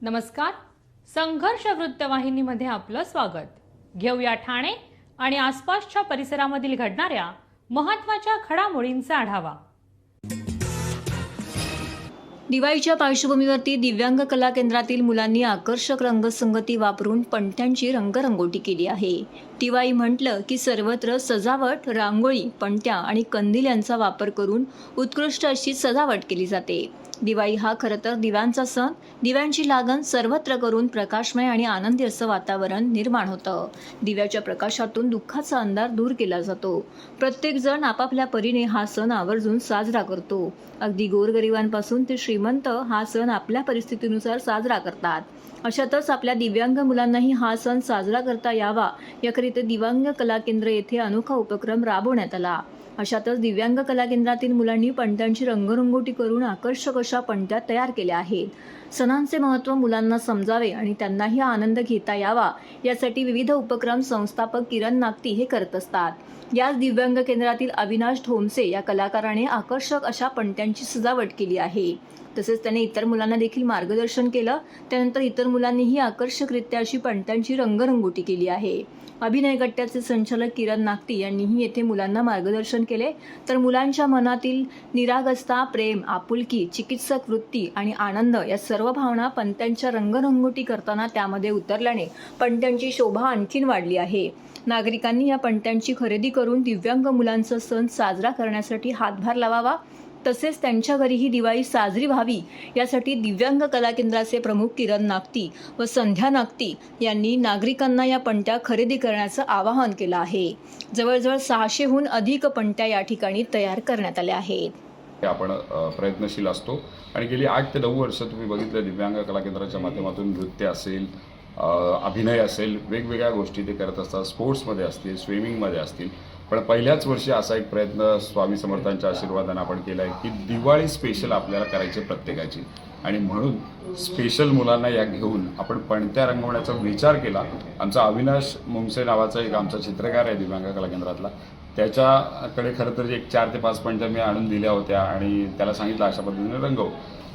नमस्कार. संघर्ष वृत्तवाहिनीमध्ये आपलं स्वागत. घेऊया ठाणे आणि आसपासच्या परिसरामधील घडणाऱ्या महत्त्वाच्या घडामोडींचा आढावा. दिवाळीच्या पार्श्वभूमीवरती दिव्यांग कला केंद्रातील मुलांनी आकर्षक रंगसंगती वापरून पणत्यांची रंगरंगोटी केली आहे. दिवाळी म्हटलं की सर्वत्र सजावट, रांगोळी, पणत्या आणि कंदील यांचा वापर करून उत्कृष्ट अशी सजावट केली जाते. दिवाळी हा खरं तर दिव्यांचा सण. दिव्यांची लागण सर्वत्र करून प्रकाशमय आणि आनंदी असं वातावरण निर्माण होतं. दिव्याच्या प्रकाशातून दुःखाचा अंधार दूर केला जातो. प्रत्येकजण आपापल्या परीने हा सण आवर्जून साजरा करतो. अगदी गोरगरिबांपासून ते श्रीमंत हा सण आपल्या परिस्थितीनुसार साजरा करतात. अशातच आपल्या दिव्यांग मुलांनाही हा सण साजरा करता यावा याकरिता दिव्यांग कला केंद्र येथे अनोखा उपक्रम राबवण्यात आला. अशातच दिव्यांग कला केंद्रातील मुलांनी पणत्यांची रंगरंगोटी करून आकर्षक अशा पणत्या तयार केल्या आहेत. सणांचे महत्त्व मुलांना समजावे आणि त्यांनाही आनंद घेता यावा यासाठी विविध उपक्रम संस्थापक किरण नागती हे करत असतात. याच दिव्यांग केंद्रातील अविनाश ढोमसे या कलाकाराने आकर्षक अशा पणत्यांची सजावट केली आहे. तसेच त्याने इतर मुलांना देखील मार्गदर्शन केलं. त्यानंतर इतर मुलांनीही आकर्षकरित्या अशी पणत्यांची रंगरंगोटी केली आहे. अभिनय गट्ट्याचे संचालक किरण नागती यांनीही येथे मुलांना मार्गदर्शन केले. तर मुलांच्या मनातील निरागसता, प्रेम, आपुलकी, चिकित्सक वृत्ती आणि आनंद या सर्व भावना पणत्यांच्या रंगरंगोटी करताना त्यामध्ये उतरल्याने पणत्यांची शोभा आणखीन वाढली आहे. नागरिकांनी या पणत्यांची खरेदी करून दिव्यांग मुलांचा सण साजरा करण्यासाठी हातभार लावावा. तसेच त्यांच्या घरीही दिवाळी साजरी व्हावी यासाठी दिव्यांग कला केंद्राचे प्रमुख किरण नागती व संध्या नागती यांनी नागरिकांना या पणत्या खरेदी करण्याचं आवाहन केलं आहे. जवळजवळ 600हून अधिक पणत्या या ठिकाणी तयार करण्यात आल्या आहेत. आपण प्रयत्नशील असतो आणि गेली 8 ते 9 वर्ष तुम्ही बघितलं दिव्यांग कला केंद्राच्या माध्यमातून नृत्य असेल, अभिनय असेल, वेगवेगळ्या गोष्टी ते करत असतात. स्पोर्ट्समध्ये असतील, स्विमिंगमध्ये असतील. पण पहिल्याच वर्षी असा एक प्रयत्न स्वामी समर्थांच्या आशीर्वादाने आपण केला आहे की दिवाळी स्पेशल आपल्याला करायची प्रत्येकाची, आणि म्हणून स्पेशल मुलांना या घेऊन आपण पणत्या रंगवण्याचा विचार केला. आमचा अविनाश मुंगसे नावाचा एक आमचा चित्रकार आहे दिव्यांग कला केंद्रातला. त्याच्याकडे खरं तर एक 4 ते 5 पणत्या मी आणून दिल्या होत्या आणि त्याला सांगितलं अशा पद्धतीने रंगव.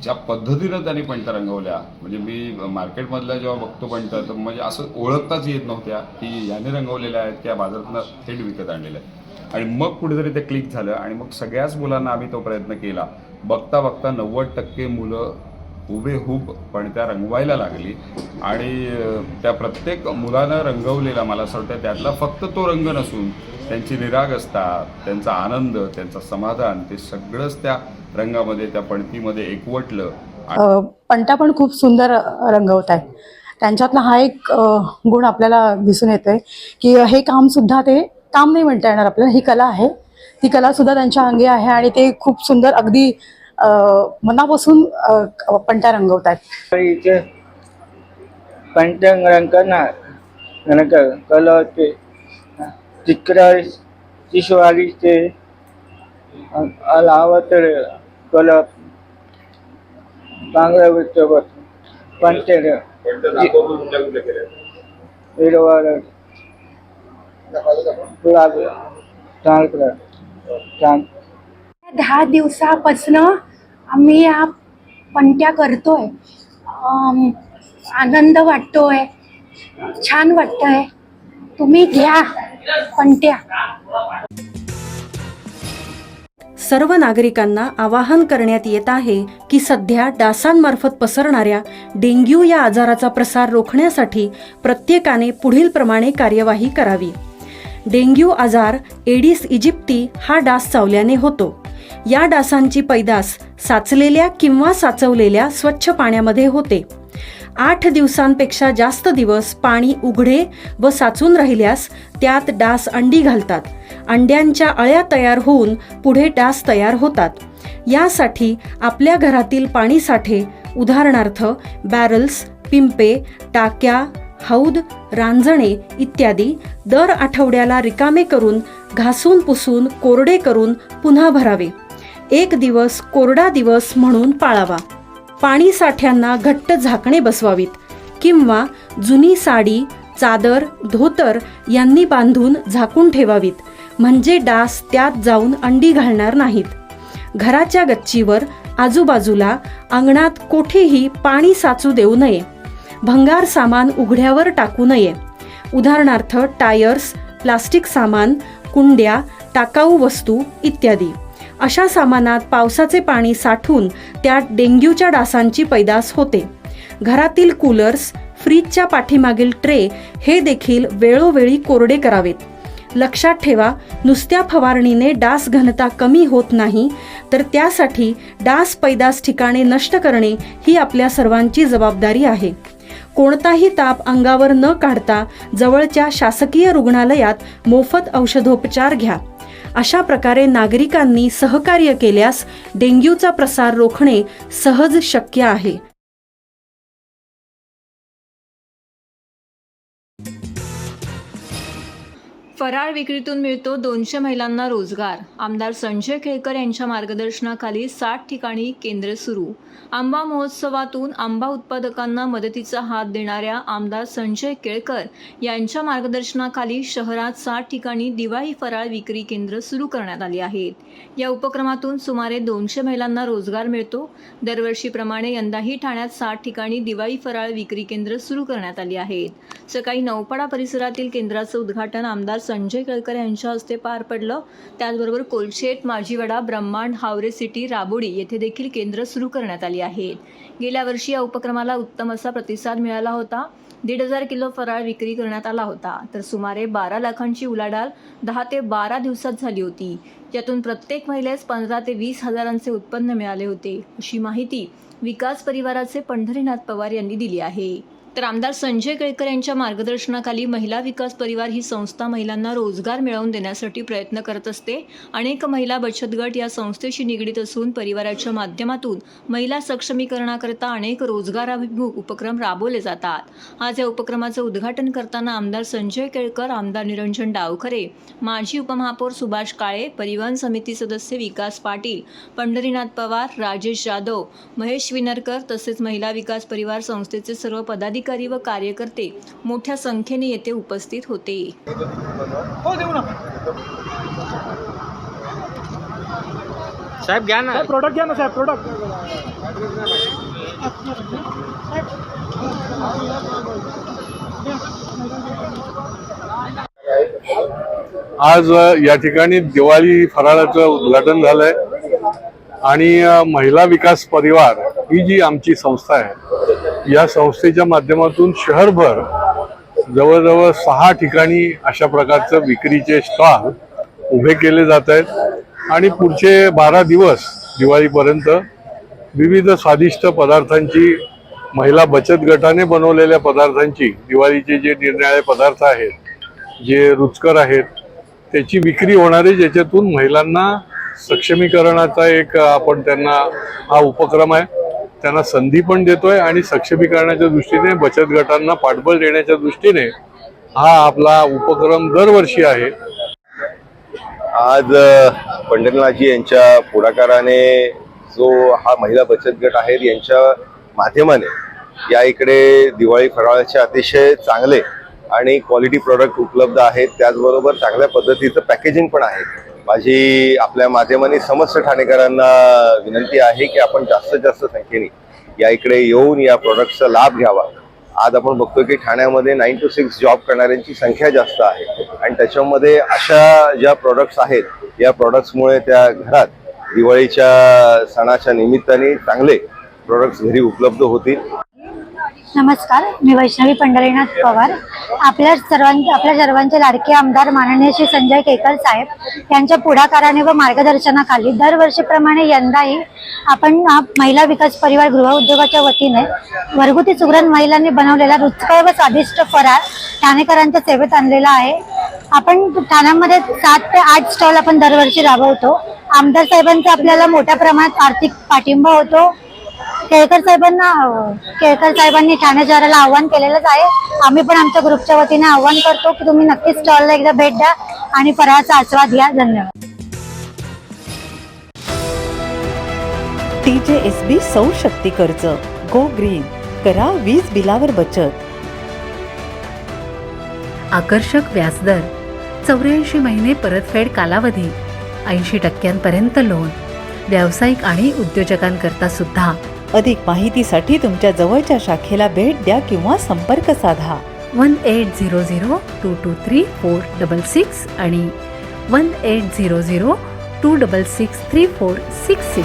ज्या पद्धतीनं त्यांनी पणत्या रंगवल्या म्हणजे मी मार्केटमधल्या जेव्हा बघतो पणत्या तर म्हणजे असं ओळखताच येत नव्हत्या की याने रंगवलेल्या आहेत की या बाजारातनं थेट विकत आणलेल्या आहेत. आणि मग कुठेतरी ते क्लिक झालं आणि मग सगळ्याच मुलांना आम्ही तो प्रयत्न केला. बघता बघता 90% मुलं हुबेहूब पणत्या रंगवायला लागली आणि त्या प्रत्येक मुलानं रंगवलेला मला असं वाटतं त्यातला फक्त तो रंग नसून त्यांची निरागसता, त्यांचा आनंद, त्यांचं समाधान ते सगळंच त्या रंगामध्ये, त्या पणतीमध्ये एकवटलं. पणत्या पण खूप सुंदर रंगवत आहे. त्यांच्यातला हा एक गुण आपल्याला दिसून येतोय की हे काम सुद्धा ते काम नाही म्हणता येणार आपल्याला, ही कला आहे. ती कला सुद्धा त्यांच्या अंगी आहे आणि ते खूप सुंदर अगदी मनापासून पणत्या रंगवत आहेत. पणत्या रंगणार कलर चित्र शिशवाली ते अलावत कलर चांगल्या वृत्तवर पणते हिरवा गुलाब छान. 10 दिवसापासून आम्ही या पणत्या करतोय. आनंद वाटतोय, छान वाटतंय. तुम्ही घ्या पणत्या. सर्व नागरिकांना आवाहन करण्यात येत आहे की सध्या डासांमार्फत पसरणाऱ्या डेंग्यू या आजाराचा प्रसार रोखण्यासाठी प्रत्येकाने पुढील प्रमाणे कार्यवाही करावी. डेंग्यू आजार एडिस इजिप्ती हा डास चावल्याने होतो. या डासांची पैदास साचलेल्या किंवा साचवलेल्या स्वच्छ पाण्यामध्ये होते. 8 दिवसांपेक्षा जास्त दिवस पाणी उघडे व साचून राहिल्यास त्यात डास अंडी घालतात. अंड्यांच्या अळ्या तयार होऊन पुढे डास तयार होतात. यासाठी आपल्या घरातील पाणीसाठे उदाहरणार्थ बॅरल्स, पिंपे, टाक्या, हौद, रांजणे इत्यादी दर आठवड्याला रिकामे करून घासून पुसून कोरडे करून पुन्हा भरावे. 1 दिवस कोरडा दिवस म्हणून पाळावा. पाणी साठ्यांना घट्ट झाकणे बसवावीत किंवा जुनी साडी, चादर, धोतर यांनी बांधून झाकून ठेवावीत, म्हणजे डास त्यात जाऊन अंडी घालणार नाहीत. घराच्या गच्चीवर, आजूबाजूला, अंगणात कोठेही पाणी साचू देऊ नये. भंगार सामान उघड्यावर टाकू नये. उदाहरणार्थ टायर्स, प्लास्टिक सामान, कुंड्या, टाकाऊ वस्तू इत्यादी. अशा सामानात पावसाचे पाणी साठून त्यात डेंग्यूच्या डासांची पैदास होते. घरातील कूलर्स, फ्रीजच्या पाठीमागील ट्रे हे देखील वेळोवेळी कोरडे करावेत. लक्षात ठेवा, नुसत्या फवारणीने डास घनता कमी होत नाही, तर त्यासाठी डास पैदास ठिकाणे नष्ट करणे ही आपल्या सर्वांची जबाबदारी आहे. कोणताही ताप अंगावर न काढता जवळच्या शासकीय रुग्णालयात मोफत औषधोपचार घ्या. अशा प्रकारे नागरिकांनी सहकार्य केल्यास डेंग्यूचा प्रसार रोखणे सहज शक्य आहे. फराळ विक्रीतून मिळतो 200 महिलांना रोजगार. आमदार संजय केळकर यांच्या मार्गदर्शनाखाली 60 ठिकाणी केंद्र सुरू. आंबा महोत्सवातून आंबा उत्पादकांना मदतीचा हात देणाऱ्या आमदार संजय केळकर यांच्या मार्गदर्शनाखाली शहरात 60 ठिकाणी दिवाळी फराळ विक्री केंद्र सुरू करण्यात आली आहेत. या उपक्रमातून सुमारे 200 महिलांना रोजगार मिळतो. दरवर्षीप्रमाणे यंदाही ठाण्यात 60 ठिकाणी दिवाळी फराळ विक्री केंद्र सुरू करण्यात आली आहेत. सकाळी नौपाडा परिसरातील केंद्राचं उद्घाटन आमदार संजय केळकर यांच्या हस्ते पार पडलं. त्याचबरोबर कोलशेत, माजीवाडा, ब्रह्मांड, हावरे सिटी, राबोडी येथे देखील केंद्र सुरू करण्यात आली आहेत. गेल्या वर्षी या उपक्रमाला उत्तम असा प्रतिसाद मिळाला होता. 1,500 किलो फराळ विक्री करण्यात आला होता, तर सुमारे 12 लाखांची उलाढाल 10 ते 12 दिवसात झाली होती. यातून प्रत्येक महिलेस 15 ते 20 हजारांचे उत्पन्न मिळाले होते, अशी माहिती विकास परिवाराचे पंढरीनाथ पवार यांनी दिली आहे. तर आमदार संजय केळकर यांच्या मार्गदर्शनाखाली महिला विकास परिवार ही संस्था महिलांना रोजगार मिळवून देण्यासाठी प्रयत्न करत असते. अनेक महिला बचत गट या संस्थेशी निगडीत असून परिवाराच्या माध्यमातून महिला सक्षमीकरणाकरता अनेक रोजगाराभिमुख उपक्रम राबवले जातात. आज या उपक्रमाचं उद्घाटन करताना आमदार संजय केळकर, आमदार निरंजन डावखरे, माजी उपमहापौर सुभाष काळे, परिवहन समिती सदस्य विकास पाटील, पंढरीनाथ पवार, राजेश जाधव, महेश विनरकर तसेच महिला विकास परिवार संस्थेचे सर्व पदाधिकारी व कार्यकर्ते मोठ्या संख्येने येथे उपस्थित होते. साहेब घ्या ना, प्रोडक्ट घ्या ना साहेब, प्रोडक्ट. आज या ठिकाणी दिवाळी फराळाचं उद्घाटन झालंय आणि महिला विकास परिवार ही जी आमची संस्था आहे, या संस्थेच्या माध्यमातून शहरभर जवळजवळ 6 ठिकाणी अशा प्रकारचं विक्रीचे स्टॉल उभे केले जात आहेत आणि पुढचे 12 दिवस दिवाळीपर्यंत विविध स्वादिष्ट पदार्थांची, महिला बचत गटाने बनवलेल्या पदार्थांची, दिवाळीचे जे निरनिराळे पदार्थ आहेत, जे रुचकर आहेत, त्याची विक्री होणार आहे. ज्याच्यातून महिलांना सक्षमीकरणाचा एक आपण त्यांना हा उपक्रम आहे, त्यांना संधी पण देतोय आणि सक्षमीकरणाच्या दृष्टीने बचत गटांना पाठबळ देण्याच्या दृष्टीने हा आपला उपक्रम दरवर्षी आहे. आज पंढरीनाथजी यांच्या पुढाकाराने जो हा महिला बचत गट आहेत यांच्या माध्यमाने या इकडे दिवाळी फराळाचे अतिशय चांगले आणि क्वालिटी प्रोडक्ट उपलब्ध आहेत. त्याचबरोबर चांगल्या पद्धतीचं पॅकेजिंग पण आहे. माझी आपल्या माध्यमाने समस्त ठाणेकरांना विनंती आहे की आपण जास्तीत जास्त संख्येने या इकडे येऊन या प्रोडक्टचा लाभ घ्यावा. आज आपण बघतो की ठाण्यामध्ये 9 to 6 जॉब करणाऱ्यांची संख्या जास्त आहे आणि त्याच्यामध्ये अशा ज्या प्रोडक्ट्स आहेत, या प्रोडक्ट्समुळे त्या घरात दिवाळीच्या सणाच्या निमित्ताने चांगले प्रोडक्ट्स घरी उपलब्ध होतील. नमस्कार, मी वैष्णवी पंढरीनाथ पवार. आपल्या सर्वांचे लाडके आमदार माननीय श्री संजय केळकर साहेब यांच्या पुढाकाराने व मार्गदर्शनाखाली दरवर्षीप्रमाणे यंदाही आपण महिला विकास परिवार गृह उद्योगाच्या वतीने घरगुती सुगरण महिलांनी बनवलेला रुचकर व स्वादिष्ट फराळ ठाणेकरांच्या सेवेत आणलेला आहे. आपण ठाण्यामध्ये 7 ते 8 स्टॉल आपण दरवर्षी राबवतो. आमदार साहेबांचा आपल्याला मोठ्या प्रमाणात आर्थिक पाठिंबा होतो. केळकर साहेबांनी ठाणे शहराला आव्हान केलेलंच आहे. आम्ही पण आमच्या ग्रुपच्या वतीने आव्हान करतो की तुम्ही नक्कीच स्टॉलला एकदा भेट द्या आणि फराळाचा आस्वाद घ्या. धन्यवाद. TJSB सौर शक्ती कर्ज, गो ग्रीन, करा वीज बिलावर बचत. आकर्षक व्याजदर, 84 महिने परतफेड कालावधी, 80% लोन, व्यावसायिक आणि उद्योजकांकरता सुद्धा अधिक माहितीसाठी तुमच्या जवळच्या शाखेला भेट द्या किंवा संपर्क साधा. 1800-223-466 आणि 1800-266-3466.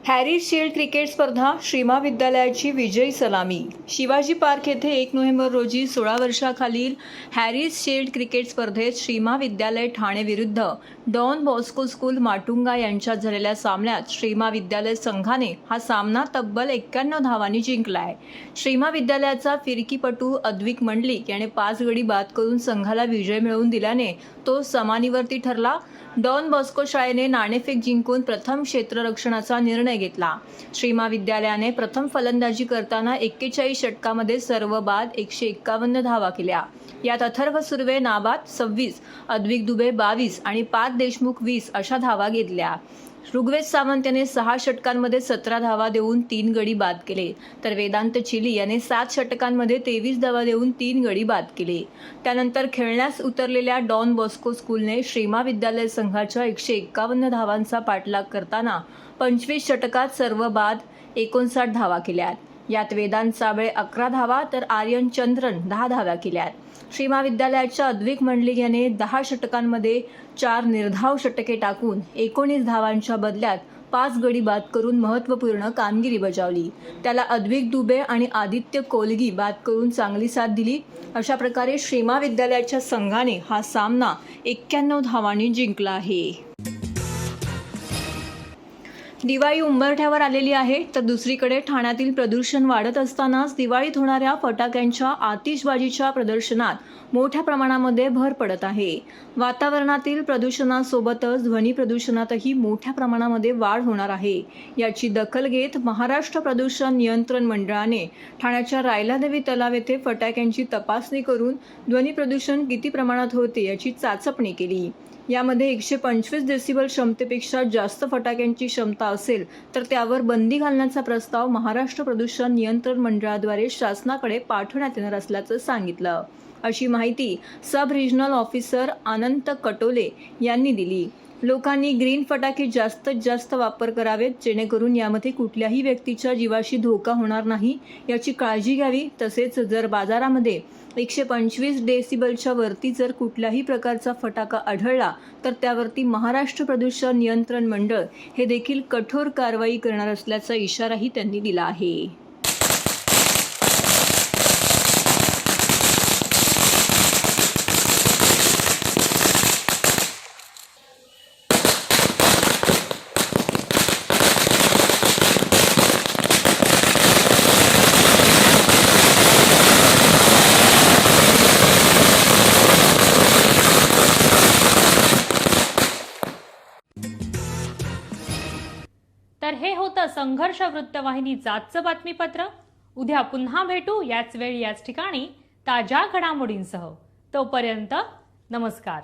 हॅरिस शील्ड क्रिकेट स्पर्धा श्रीमा विद्यालयाची विजयी सलामी. शिवाजी पार्क येथे 1 नोव्हेंबर रोजी 16 वर्षाखालील हॅरिस शील्ड क्रिकेट स्पर्धेत श्रीमा विद्यालय ठाणे विरुद्ध डॉन बॉस्को स्कूल माटुंगा यांच्यात झालेल्या सामन्यात श्रीमा विद्यालय संघाने हा सामना तब्बल 91 धावांनी जिंकलाय. श्रीमा विद्यालयाचा फिरकीपटू अद्विक मंडलिक याने 5 गडी बाद करून संघाला विजय मिळवून दिल्याने तो समानीवरती ठरला. डॉन बॉस्को शाळेने नाणेफेक जिंकून प्रथम क्षेत्ररक्षणाचा निर्णय घेतला. श्रीमा विद्यालयाने प्रथम फलंदाजी करताना 41 षटकामध्ये सर्व बाद 151 धावा केल्या. यात अथर्व सुर्वे नाबाद 26, अद्विक दुबे 22 आणि पार्थ देशमुख 20 अशा धावा घेतल्या. ऋग्वेद सावंत याने 6 षटकांमध्ये 17 धावा देऊन 3 गडी बाद केले, तर वेदांत चिली याने 7 षटकांमध्ये 23 धावा देऊन 3 गडी बाद केले. त्यानंतर खेळण्यास उतरलेल्या डॉन बॉस्को स्कूलने श्रीमा विद्यालय संघाच्या 151 धावांचा पाठलाग करताना 25 षटकात सर्व बाद 59 धावा केल्यात. यात वेदांत साबळे 11 धावा तर आर्यन चंद्रन 10 धावा केल्यात. श्रीमा विद्यालयाच्या अद्विक मंडलिक याने 10 षटकांमध्ये 4 निर्धाव षटके टाकून 19 धावांच्या बदल्यात 5 गडी बाद करून महत्त्वपूर्ण कामगिरी बजावली. त्याला अद्विक दुबे आणि आदित्य कोलगी बाद करून चांगली साथ दिली. अशा प्रकारे श्रीमा विद्यालयाच्या संघाने हा सामना 91 धावांनी जिंकला आहे. दिवाळी उंबरठ्यावर आलेली आहे, तर दुसरीकडे ठाण्यातील प्रदूषण वाढत असतानाच दिवाळीत होणाऱ्या फटाक्यांच्या आतिषबाजीच्या प्रदर्शनात मोठ्या प्रमाणामध्ये भर पडत आहे. वातावरणातील प्रदूषणासोबतच ध्वनी प्रदूषणातही मोठ्या प्रमाणामध्ये वाढ होणार आहे. याची दखल घेत महाराष्ट्र प्रदूषण नियंत्रण मंडळाने ठाण्याच्या रायलादेवी तलाव येथे फटाक्यांची तपासणी करून ध्वनी प्रदूषण किती प्रमाणात होते याची चाचपणी केली. यामध्ये 125 डेसिबल क्षमतेपेक्षा जास्त फटाक्यांची क्षमता असेल तर त्यावर बंदी घालण्याचा प्रस्ताव महाराष्ट्र प्रदूषण नियंत्रण मंडळाद्वारे शासनाकडे पाठवण्यात येणार असल्याचं सांगितलं. अशी माहिती सब रिजनल ऑफिसर अनंत कटोले यांनी दिली. लोकांनी ग्रीन फटाके जास्तीत जास्त वापर करावेत, जेणेकरून यामध्ये कुठल्याही व्यक्तीच्या जीवाशी धोका होणार नाही याची काळजी घ्यावी. तसेच जर बाजारामध्ये 125 डेसिबलच्या वरती जर कुठल्याही प्रकारचा फटाका आढळला तर त्यावरती महाराष्ट्र प्रदूषण नियंत्रण मंडळ हे देखील कठोर कारवाई करणार असल्याचा इशाराही त्यांनी दिला आहे. तर हे होतं संघर्ष वृत्तवाहिनीचं आजचं बातमीपत्र. उद्या पुन्हा भेटू याच वेळी याच ठिकाणी ताज्या घडामोडींसह. तोपर्यंत नमस्कार.